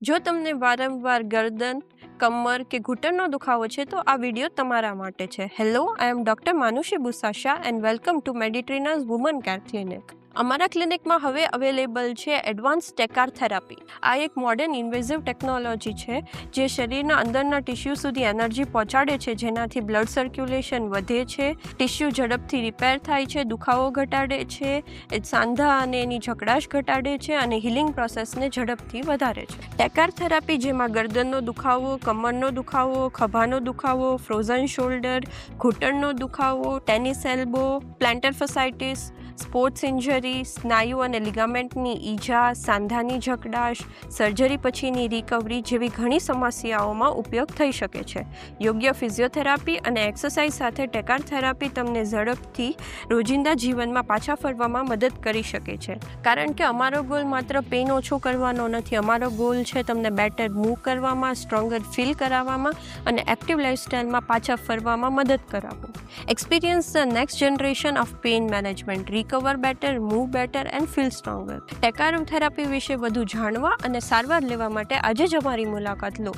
જો તમને વારંવાર ગરદન, કમર કે ઘૂંટણનો દુખાવો છે તો આ વિડીયો તમારા માટે છે. Hello, I am doctor Manushi Busasha and welcome to Meditrina's woman care clinic. અમારા ક્લિનિકમાં હવે અવેલેબલ છે એડવાન્સ ટેકાર થેરાપી. આ એક મોડર્ન ઇન્વેઝિવ ટેકનોલોજી છે જે શરીરના અંદરના ટિશ્યુ સુધી એનર્જી પહોંચાડે છે, જેનાથી બ્લડ સર્ક્યુલેશન વધે છે, ટિશ્યુ ઝડપથી રિપેર થાય છે, દુખાવો ઘટાડે છે, સાંધા અને એની જકડાશ ઘટાડે છે અને હિલિંગ પ્રોસેસને ઝડપથી વધારે છે. ટેકાર થેરાપી જેમાં ગરદનનો દુખાવો, કમરનો દુખાવો, ખભાનો દુખાવો, ફ્રોઝન શોલ્ડર, ઘૂંટણનો દુખાવો, tennis elbow, plantar fasciitis, sports injury, સ્નાયુ અને લિગામેન્ટની ઈજા, સાંધાની જકડાશ, સર્જરી પછીની રિકવરી જેવી ઘણી સમસ્યાઓમાં ઉપયોગ થઈ શકે છે. યોગ્ય ફિઝિયોથેરાપી અને એક્સરસાઇઝ સાથે ટેકાર થેરાપી તમને ઝડપથી રોજિંદા જીવનમાં પાછા ફરવામાં મદદ કરી શકે છે. કારણ કે અમારો ગોલ માત્ર પેઇન ઓછો કરવાનો નથી, અમારો ગોલ છે તમને બેટર મૂવ કરવામાં, સ્ટ્રોંગર ફીલ કરાવવામાં અને એક્ટિવ લાઇફસ્ટાઇલમાં પાછા ફરવામાં મદદ કરાવવું. Experience the next generation of pain management. Recover better, move better and feel stronger. Tecar therapy વિશે વધુ જાણવા અને સારવાર લેવા માટે આજે જ અમારી મુલાકાત લો.